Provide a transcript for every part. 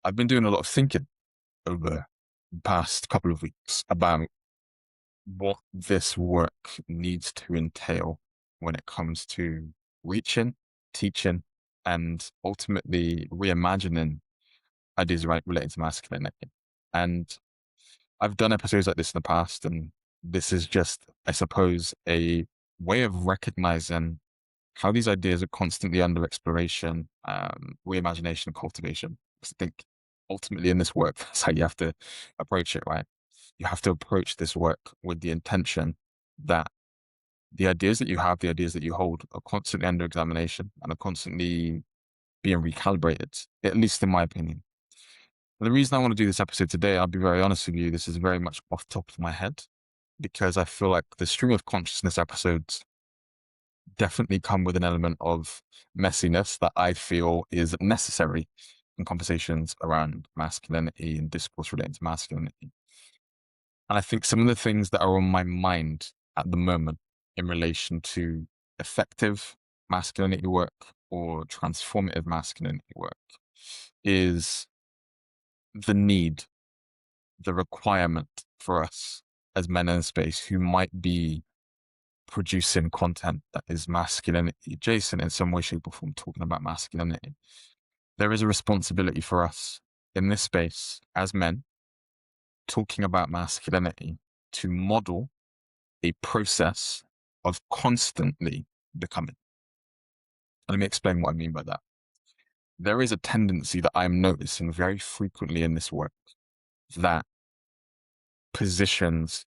I've been doing a lot of thinking over the past couple of weeks about what this work needs to entail when it comes to reaching, teaching, and ultimately reimagining ideas relating to masculinity. And I've done episodes like this in the past, and this is just, I suppose, a way of recognizing how these ideas are constantly under exploration, reimagination, and cultivation. Because I think ultimately in this work, that's how you have to approach it, right? You have to approach this work with the intention that the ideas that you have, the ideas that you hold, are constantly under examination and are constantly being recalibrated, at least in my opinion. And the reason I want to do this episode today, I'll be very honest with you, this is very much off the top of my head because I feel like the stream of consciousness episodes definitely come with an element of messiness that I feel is necessary in conversations around masculinity and discourse relating to masculinity. And I think some of the things that are on my mind at the moment in relation to effective masculinity work or transformative masculinity work is the need, the requirement for us as men in space who might be producing content that is masculinity adjacent in some way, shape, or form, talking about masculinity. There is a responsibility for us in this space as men talking about masculinity to model a process of constantly becoming. Let me explain what I mean by that. There is a tendency that I'm noticing very frequently in this work that positions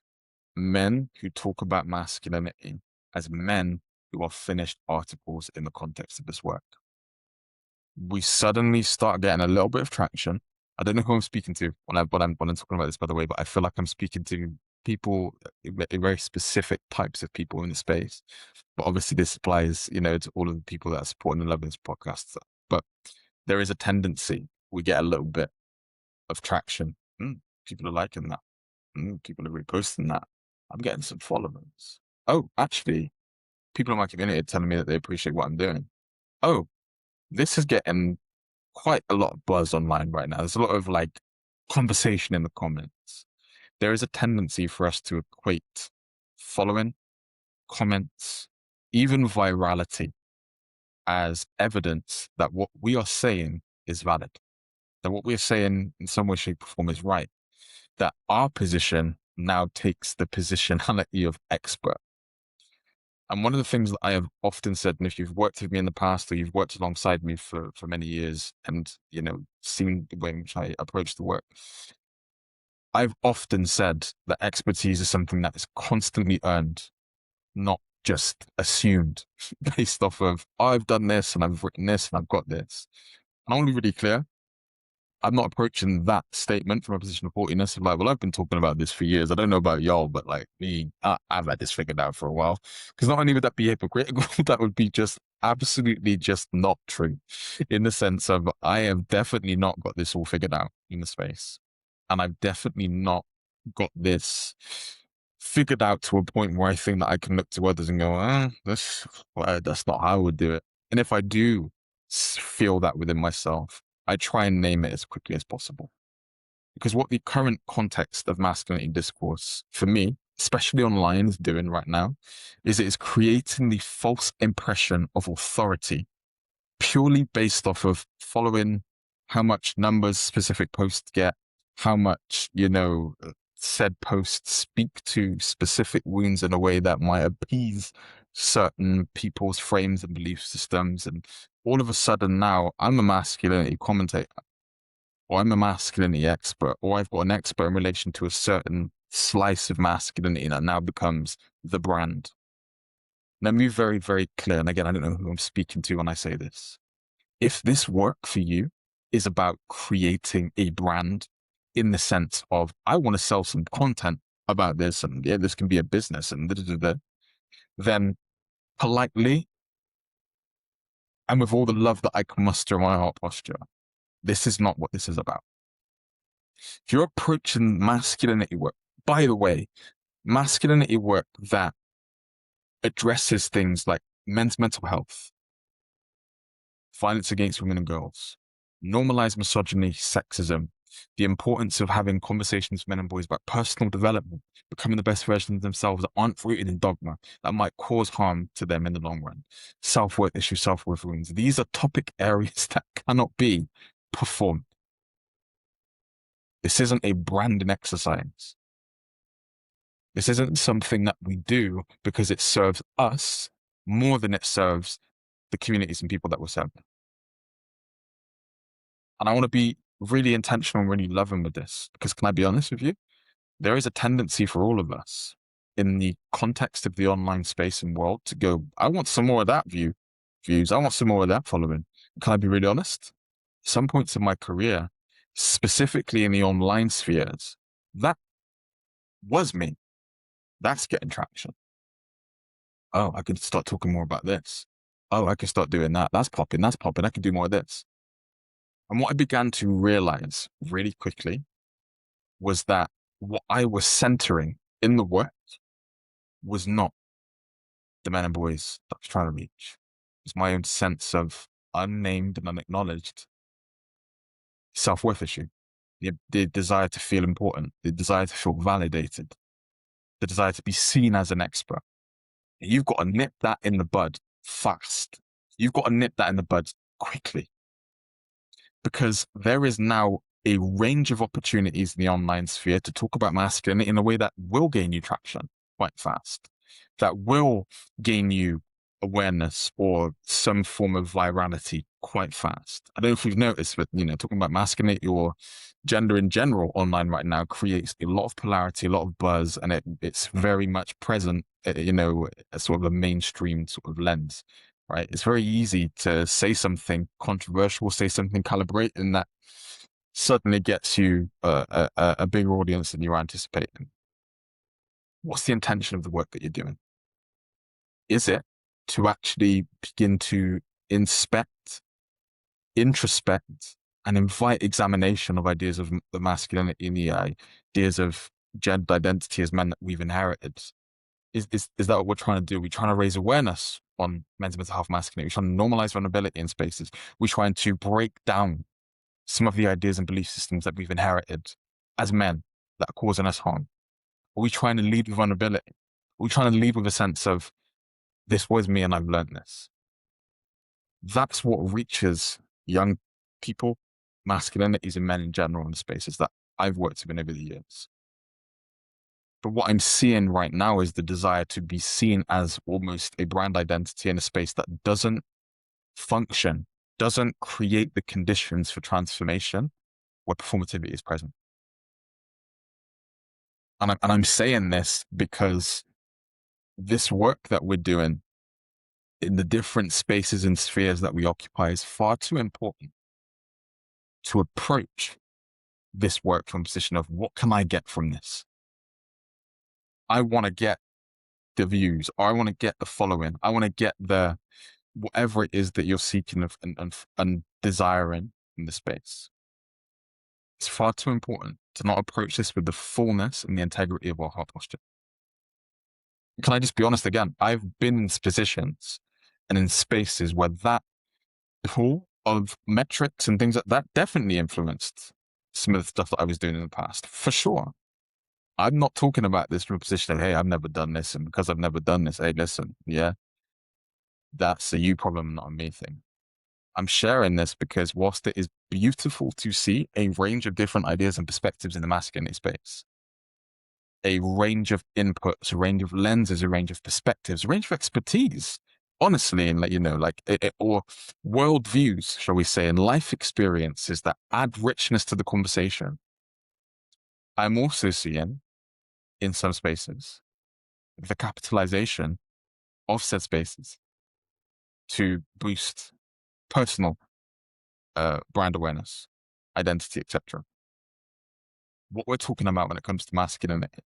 men who talk about masculinity as men who are finished articles in the context of this work. We suddenly start getting a little bit of traction. I don't know who I'm speaking to when I'm talking about this, by the way, but I feel like I'm speaking to people, very specific types of people in the space. But obviously this applies, to all of the people that are supporting and loving this podcast. But there is a tendency we get a little bit of traction. People are liking that. People are reposting that. I'm getting some followers. Oh, actually, people in my community are telling me that they appreciate what I'm doing. Oh, this is getting quite a lot of buzz online right now. There's a lot of conversation in the comments. There is a tendency for us to equate following, comments, even virality as evidence that what we are saying is valid, that what we're saying in some way, shape, or form is right, that our position now takes the positionality of expert. And one of the things that I have often said, and if you've worked with me in the past or you've worked alongside me for many years and, seen the way in which I approach the work, I've often said that expertise is something that is constantly earned, not just assumed based off of, oh, I've done this and I've written this and I've got this. And I want to be really clear. I'm not approaching that statement from a position of haughtiness of well, I've been talking about this for years. I don't know about y'all, but me, I've had this figured out for a while. Because not only would that be hypocritical, that would be just absolutely just not true in the sense of I have definitely not got this all figured out in the space. And I've definitely not got this figured out to a point where I think that I can look to others and go, that's not how I would do it. And if I do feel that within myself, I try and name it as quickly as possible. Because what the current context of masculinity discourse, for me, especially online, is doing right now, is it is creating the false impression of authority purely based off of following how much numbers specific posts get, how much, said posts speak to specific wounds in a way that might appease certain people's frames and belief systems. And all of a sudden now I'm a masculinity commentator, or I'm a masculinity expert, or I've got an expert in relation to a certain slice of masculinity that now becomes the brand. Let me be very, very clear. And again, I don't know who I'm speaking to when I say this. If this work for you is about creating a brand in the sense of, I want to sell some content about this, and yeah, this can be a business, and then politely, and with all the love that I can muster in my heart posture, this is not what this is about. If you're approaching masculinity work, by the way, masculinity work that addresses things like men's mental health, violence against women and girls, normalize misogyny, sexism, the importance of having conversations with men and boys about personal development, becoming the best version of themselves that aren't rooted in dogma, that might cause harm to them in the long run. Self-worth issues, self-worth wounds. These are topic areas that cannot be performed. This isn't a branding exercise. This isn't something that we do because it serves us more than it serves the communities and people that we're serving. And I want to be really intentional and really loving with this because, can I be honest with you? There is a tendency for all of us in the context of the online space and world to go, I want some more of that views. I want some more of that following. Can I be really honest? Some points in my career, specifically in the online spheres, that was me. That's getting traction. Oh, I could start talking more about this. Oh, I could start doing that. That's popping. That's popping. I can do more of this. And what I began to realize really quickly was that what I was centering in the work was not the men and boys that I was trying to reach. It was my own sense of unnamed and unacknowledged self-worth issue. The desire to feel important, the desire to feel validated, the desire to be seen as an expert. You've got to nip that in the bud fast. You've got to nip that in the bud quickly. Because there is now a range of opportunities in the online sphere to talk about masculinity in a way that will gain you traction quite fast, that will gain you awareness or some form of virality quite fast. I don't know if you've noticed, but talking about masculinity or gender in general online right now creates a lot of polarity, a lot of buzz, and it's very much present, as sort of a mainstream sort of lens. Right? It's very easy to say something controversial, say something calibrated, and that suddenly gets you a bigger audience than you're anticipating. What's the intention of the work that you're doing? Is it to actually begin to inspect, introspect, and invite examination of ideas of the masculinity and the ideas of gender identity as men that we've inherited? Is that what we're trying to do? We're trying to raise awareness on men's mental health, masculinity. We're trying to normalize vulnerability in spaces. We're trying to break down some of the ideas and belief systems that we've inherited as men that are causing us harm. Are we trying to lead with vulnerability? Are we trying to lead with a sense of, this was me and I've learned this? That's what reaches young people, masculinities and men in general in the spaces that I've worked with over the years. But what I'm seeing right now is the desire to be seen as almost a brand identity in a space that doesn't function, doesn't create the conditions for transformation where performativity is present. And I'm saying this because this work that we're doing in the different spaces and spheres that we occupy is far too important to approach this work from a position of, what can I get from this? I want to get the views, or I want to get the following. I want to get the whatever it is that you're seeking of and desiring in the space. It's far too important to not approach this with the fullness and the integrity of our heart posture. Can I just be honest again? I've been in positions and in spaces where that pool of metrics and things like that definitely influenced some of the stuff that I was doing in the past, for sure. I'm not talking about this from a position of, hey, I've never done this, and because I've never done this, hey, listen, yeah, that's a you problem, not a me thing. I'm sharing this because whilst it is beautiful to see a range of different ideas and perspectives in the masculinity space, a range of inputs, a range of lenses, a range of perspectives, a range of expertise, honestly, and or worldviews, shall we say, and life experiences that add richness to the conversation. I'm also seeing in some spaces the capitalization of said spaces to boost personal brand awareness, identity, etc. What we're talking about when it comes to masculinity,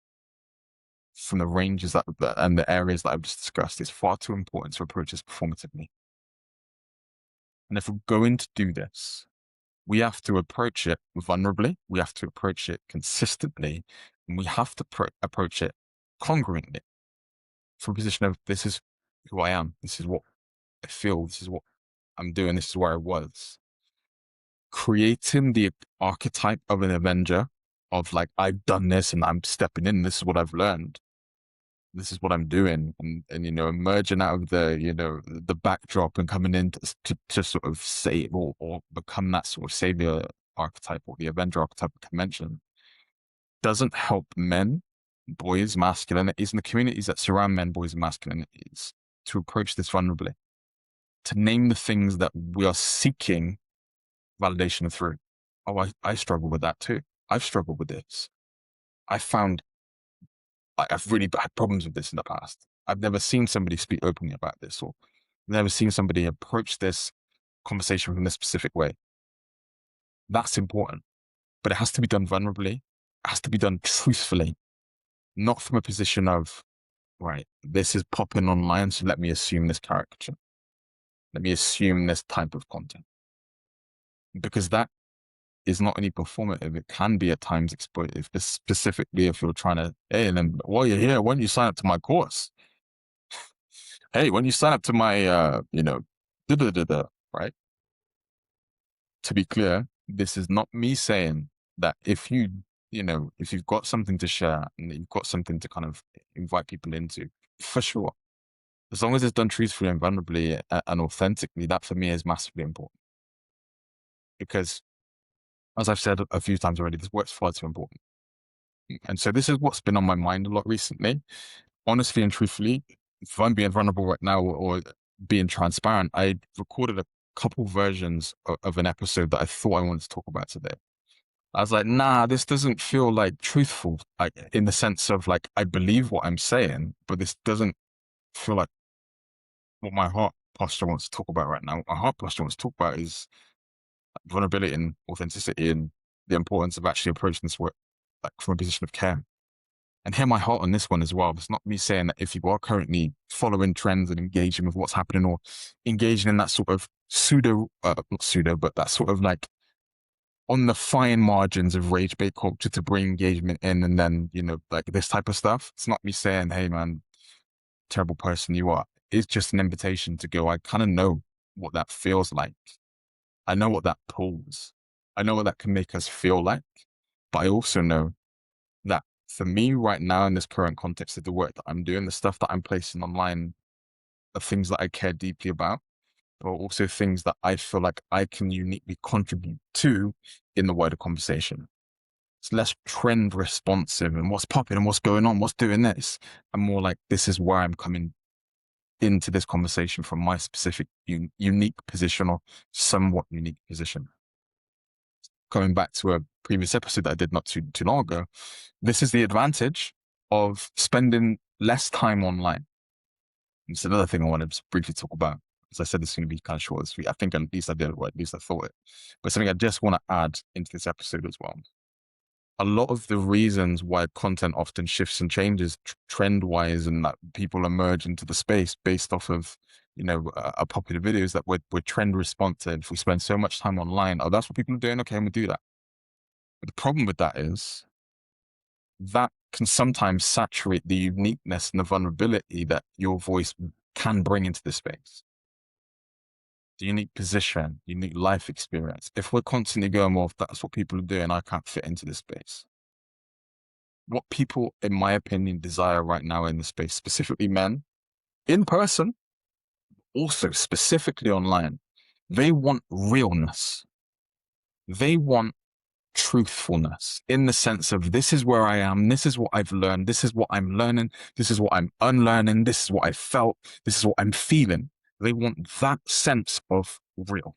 from the ranges and the areas that I've just discussed, is far too important to approach this performatively. And if we're going to do this, we have to approach it vulnerably, we have to approach it consistently, and we have to approach it congruently from a position of, this is who I am, this is what I feel, this is what I'm doing, this is where I was. creating the archetype of an Avenger of like, I've done this and I'm stepping in, this is what I've learned, this is what I'm doing, and you know, emerging out of the, you know, the backdrop and coming in to sort of save or become that sort of savior archetype or the Avenger archetype convention doesn't help men, boys, masculinities, and the communities that surround men, boys, and masculinities to approach this vulnerably, to name the things that we are seeking validation through. Oh, I struggle with that too. I've struggled with this. I found I've really had problems with this in the past. I've never seen somebody speak openly about this, or never seen somebody approach this conversation from this specific way. That's important, but it has to be done vulnerably. It has to be done truthfully, not from a position of, right, this is popping online, so let me assume this caricature. Let me assume this type of content. Because that is not only performative, it can be at times exploitative, specifically if you're trying to, hey, and then while you're here, why don't you sign up to my course? Hey, when you sign up to my, you know, right? To be clear, this is not me saying that if you, you know, if you've got something to share and you've got something to kind of invite people into, for sure, as long as it's done truthfully and vulnerably and authentically, that for me is massively important. Because as I've said a few times already, this work's far too important. And so this is what's been on my mind a lot recently. Honestly and truthfully, if I'm being vulnerable right now or being transparent, I recorded a couple versions of an episode that I thought I wanted to talk about today. I was like, nah, this doesn't feel like truthful, like in the sense of like, I believe what I'm saying, but this doesn't feel like what my heart posture wants to talk about right now. What my heart posture wants to talk about is vulnerability and authenticity and the importance of actually approaching this work like from a position of care. And hear my heart on this one as well. It's not me saying that if you are currently following trends and engaging with what's happening or engaging in that sort of not pseudo, but that sort of like on the fine margins of rage bait culture to bring engagement in and then, you know, like this type of stuff. It's not me saying, hey man, terrible person you are. It's just an invitation to go, I kind of know what that feels like. I know what that pulls. I know what that can make us feel like. But I also know that for me right now in this current context of the work that I'm doing, the stuff that I'm placing online are things that I care deeply about, but also things that I feel like I can uniquely contribute to in the wider conversation. It's less trend responsive and what's popping and what's going on, what's doing this. And more like, this is where I'm coming into this conversation from my specific unique position or somewhat unique position. Coming back to a previous episode that I did not too long ago, this is the advantage of spending less time online. It's another thing I want to briefly talk about. As I said, this is going to be kind of short and sweet. I think at least I did it, or at least I thought it. But something I just want to add into this episode as well. A lot of the reasons why content often shifts and changes trend-wise and that people emerge into the space based off of, you know, a popular videos that we're trend responsive. We spend so much time online. Oh, that's what people are doing. Okay, I'm going to do that. But the problem with that is that can sometimes saturate the uniqueness and the vulnerability that your voice can bring into the space. The unique position, unique life experience. If we're constantly going, well, if that's what people are doing, I can't fit into this space. What people, in my opinion, desire right now in the space, specifically men, in person, also specifically online, they want realness. They want truthfulness in the sense of this is where I am, this is what I've learned, this is what I'm learning, this is what I'm unlearning, this is what I felt, this is what I'm feeling. They want that sense of real.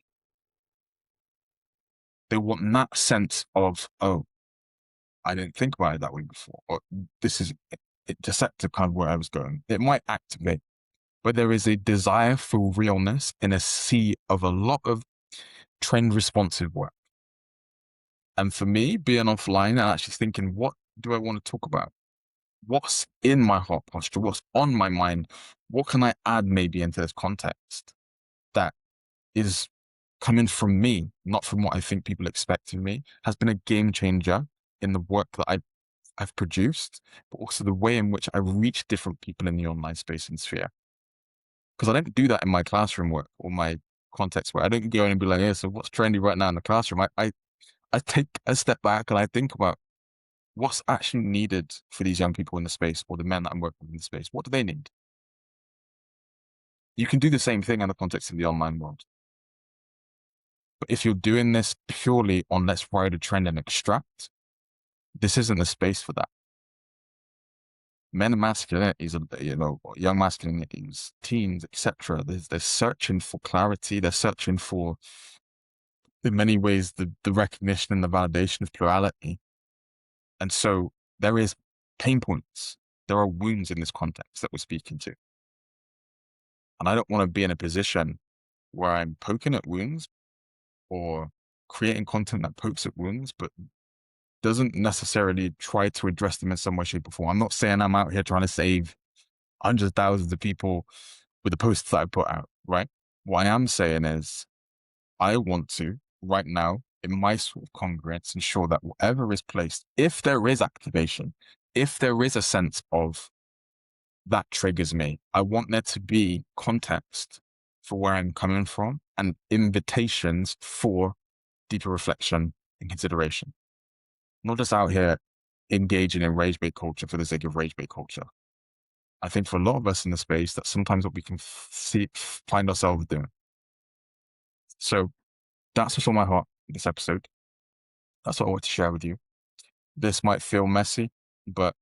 They want that sense of, oh, I didn't think about it that way before, or this is deceptive kind of where I was going. It might activate, but there is a desire for realness in a sea of a lot of trend responsive work. And for me, being offline and actually thinking, what do I want to talk about? What's in my heart posture? What's on my mind? What can I add maybe into this context that is coming from me, not from what I think people expect of me, has been a game changer in the work that I've produced, but also the way in which I reach different people in the online space and sphere. Because I don't do that in my classroom work or my context where I don't go in and be like, yeah, so what's trendy right now in the classroom? I take a step back and I think about what's actually needed for these young people in the space, or the men that I'm working with in the space. What do they need? You can do the same thing in the context of the online world. But if you're doing this purely on let's ride a trend and extract, this isn't the space for that. Men and masculinities, young masculinities, teens, etc. They're searching for clarity. They're searching for, in many ways, the recognition and the validation of plurality. And so there is pain points. There are wounds in this context that we're speaking to. And I don't want to be in a position where I'm poking at wounds or creating content that pokes at wounds, but doesn't necessarily try to address them in some way, shape, or form. I'm not saying I'm out here trying to save hundreds of thousands of people with the posts that I put out, right? What I am saying is I want to, right now, in my sort of congruence, ensure that whatever is placed, if there is activation, if there is a sense of that triggers me, I want there to be context for where I'm coming from and invitations for deeper reflection and consideration. Not just out here engaging in rage bait culture for the sake of rage bait culture. I think for a lot of us in the space, that's sometimes what we can find ourselves doing. So that's what's on my heart in this episode. That's what I want to share with you. This might feel messy, but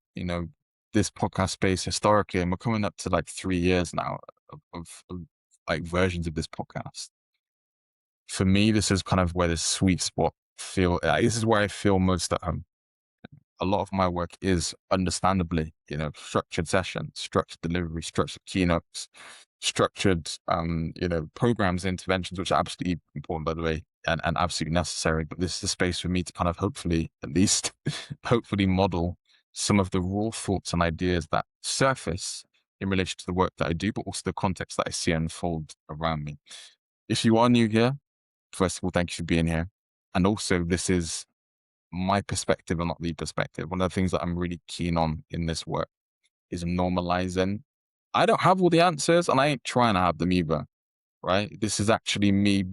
this podcast space historically, and we're coming up to like 3 years now of like versions of this podcast. For me, this is kind of where the sweet spot this is where I feel most at home. A lot of my work is understandably, structured sessions, structured delivery, structured keynotes, structured, programs, interventions, which are absolutely important, by the way, and absolutely necessary. But this is a space for me to kind of hopefully, at least, hopefully model some of the raw thoughts and ideas that surface in relation to the work that I do, but also the context that I see unfold around me. If you are new here, first of all, thank you for being here. And also, this is my perspective and not the perspective. One of the things that I'm really keen on in this work is normalizing. I don't have all the answers and I ain't trying to have them either, right? This is actually me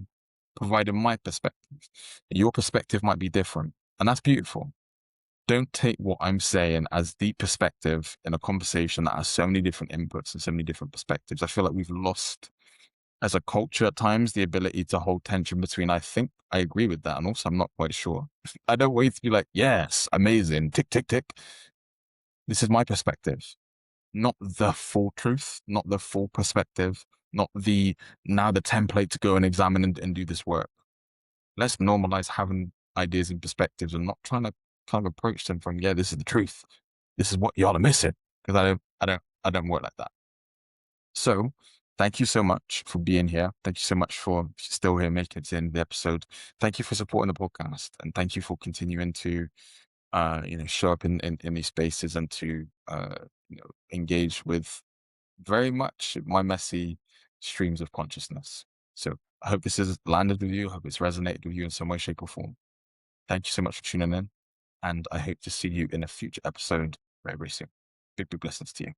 providing my perspective. Your perspective might be different, and that's beautiful. Don't take what I'm saying as the perspective in a conversation that has so many different inputs and so many different perspectives. I feel like we've lost, as a culture at times, the ability to hold tension between I think I agree with that and also I'm not quite sure. I don't wait to be like, yes, amazing, tick, tick, tick. This is my perspective, not the full truth, not the full perspective, not the template to go and examine and do this work. Let's normalize having ideas and perspectives and not trying to kind of approach them from, yeah, this is the truth. This is what y'all are missing. Because I don't work like that. So thank you so much for being here. Thank you so much for still here, making it to the end of the episode. Thank you for supporting the podcast, and thank you for continuing to, show up in these spaces and to, engage with very much my messy streams of consciousness. So I hope this has landed with you. I hope it's resonated with you in some way, shape, or form. Thank you so much for tuning in, and I hope to see you in a future episode very, very soon. Big, big blessings to you.